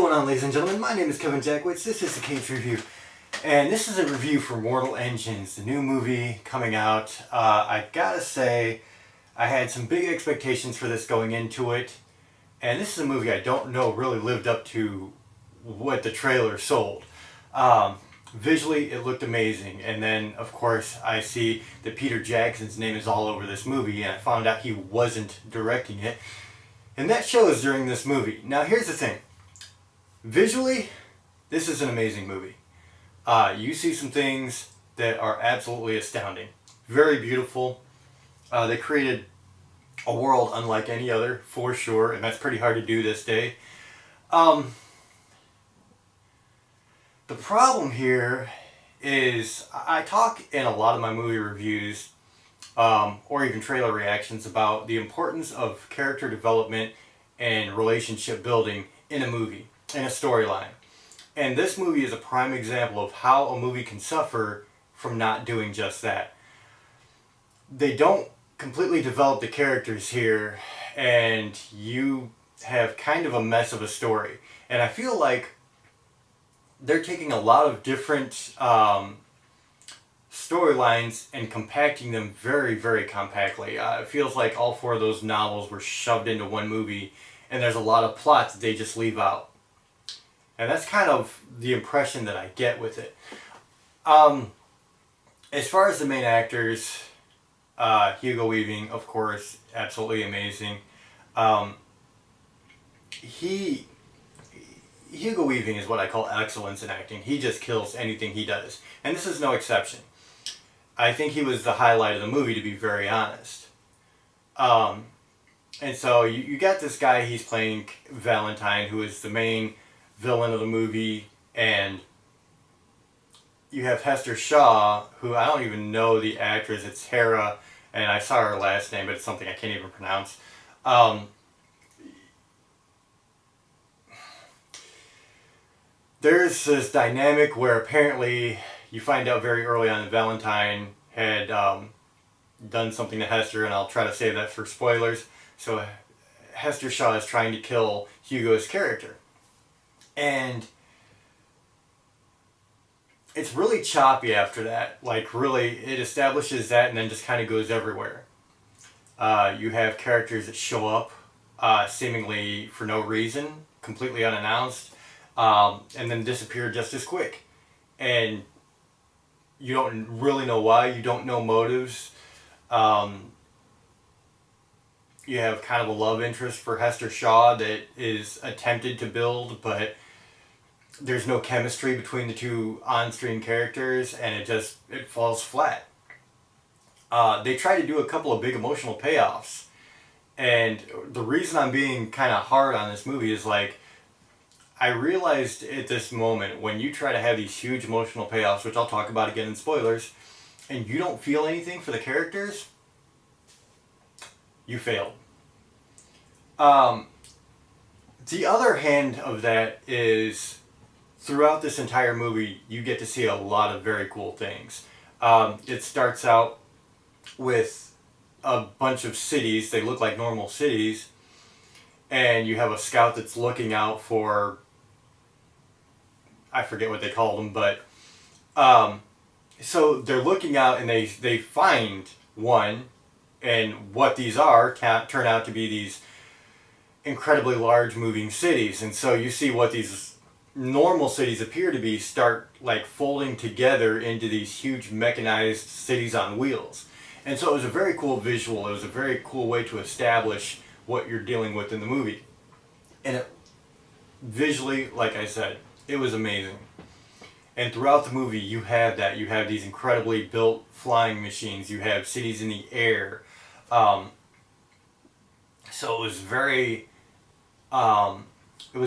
going on, ladies and gentlemen? My name is Kevin Jackwitz. This is the Kaged Review. And this is a review for Mortal Engines, the new movie coming out. I gotta say, I had some big expectations for this going into it. And this is a movie I don't know really lived up to what the trailer sold. Visually, it looked amazing. And then, of course, I see that Peter Jackson's name is all over this movie. And I found out he wasn't directing it. And that shows during this movie. Now, here's the thing. Visually, this is an amazing movie. You see some things that are absolutely astounding. Very beautiful. They created a world unlike any other, for sure, and that's pretty hard to do this day. The problem here is I talk in a lot of my movie reviews or even trailer reactions about the importance of character development and relationship building in a movie, in a storyline. And this movie is a prime example of how a movie can suffer from not doing just that. They don't completely develop the characters here, and you have kind of a mess of a story. And I feel like they're taking a lot of different storylines and compacting them very, very compactly. It feels like all four of those novels were shoved into one movie, and there's a lot of plots that they just leave out. And that's kind of the impression that I get with it. As far as the main actors, Hugo Weaving, of course, absolutely amazing. Hugo Weaving is what I call excellence in acting. He just kills anything he does. And this is no exception. I think he was the highlight of the movie, to be very honest. And so you got this guy, he's playing Valentine, who is the main villain of the movie, and you have Hester Shaw, who I don't even know the actress. It's Hera, and I saw her last name, but it's something I can't even pronounce. There's this dynamic where apparently you find out very early on that Valentine had done something to Hester, and I'll try to save that for spoilers. So Hester Shaw is trying to kill Hugo's character. And it's really choppy after that. Like, really, it establishes that and then just kind of goes everywhere. You have characters that show up seemingly for no reason, completely unannounced, and then disappear just as quick. And you don't really know why. You don't know motives. You have kind of a love interest for Hester Shaw that is attempted to build, but there's no chemistry between the two on-screen characters, and it falls flat. They try to do a couple of big emotional payoffs, and the reason I'm being kind of hard on this movie is, like, I realized at this moment, when you try to have these huge emotional payoffs, which I'll talk about again in spoilers, and you don't feel anything for the characters, you failed. The other hand of that is, throughout this entire movie, you get to see a lot of very cool things. It starts out with a bunch of cities. They look like normal cities. And you have a scout that's looking out for, I forget what they call them, but so they're looking out and they find one, and what these are turn out to be these incredibly large moving cities. And so you see what these normal cities appear to be start like folding together into these huge mechanized cities on wheels. And so it was a very cool visual. It was a very cool way to establish what you're dealing with in the movie. And visually, like I said, it was amazing. And throughout the movie, you have that. You have these incredibly built flying machines. You have cities in the air. So it was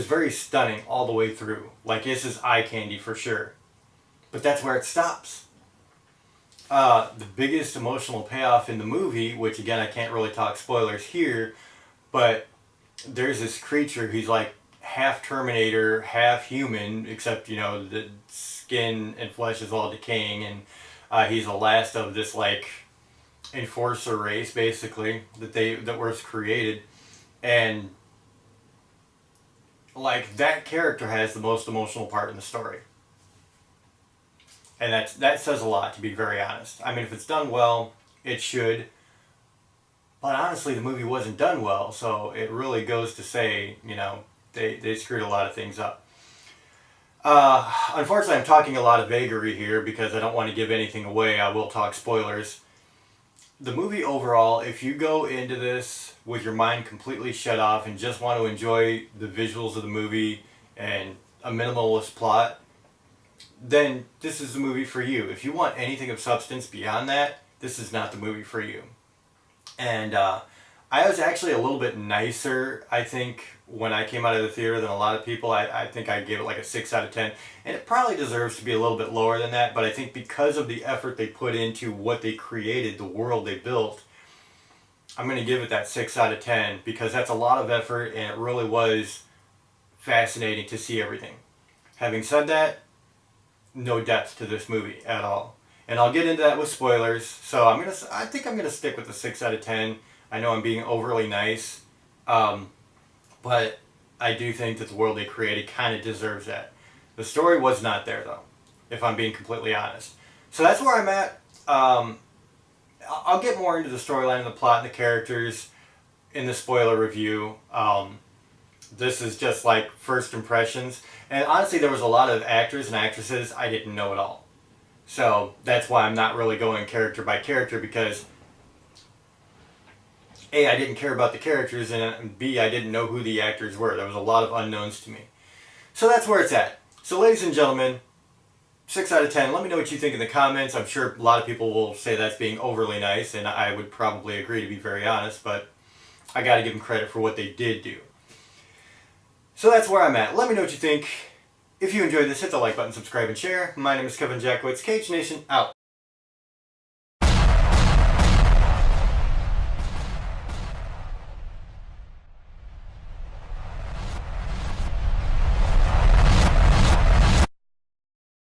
very stunning all the way through. Like, this is eye candy for sure. But that's where it stops. The biggest emotional payoff in the movie, which again I can't really talk spoilers here, but there's this creature, he's like half Terminator, half human, except, you know, the skin and flesh is all decaying, and he's the last of this like enforcer race basically that was created. And like that character has the most emotional part in the story. And that says a lot, to be very honest. I mean, if it's done well, it should. But honestly, the movie wasn't done well, so it really goes to say, they screwed a lot of things up. Unfortunately, I'm talking a lot of vagary here because I don't want to give anything away. I will talk spoilers. The movie overall, if you go into this with your mind completely shut off and just want to enjoy the visuals of the movie and a minimalist plot, then this is the movie for you. If you want anything of substance beyond that, this is not the movie for you. And I was actually a little bit nicer, I think, when I came out of the theater than a lot of people. I think I gave it like a 6 out of 10. And it probably deserves to be a little bit lower than that, but I think because of the effort they put into what they created, the world they built, I'm going to give it that 6 out of 10 because that's a lot of effort and it really was fascinating to see everything. Having said that, no depth to this movie at all. And I'll get into that with spoilers. So I think I'm gonna stick with the 6 out of 10. I know I'm being overly nice, but I do think that the world they created kind of deserves that. The story was not there though, if I'm being completely honest. So that's where I'm at. I'll get more into the storyline and the plot and the characters in the spoiler review. This is just like first impressions. And honestly, there was a lot of actors and actresses I didn't know at all. So that's why I'm not really going character by character because A, I didn't care about the characters, and B, I didn't know who the actors were. There was a lot of unknowns to me. So that's where it's at. So ladies and gentlemen, 6 out of 10. Let me know what you think in the comments. I'm sure a lot of people will say that's being overly nice, and I would probably agree, to be very honest, but I got to give them credit for what they did do. So that's where I'm at. Let me know what you think. If you enjoyed this, hit the like button, subscribe, and share. My name is Kevin Jackowitz. Kaged Nation, out.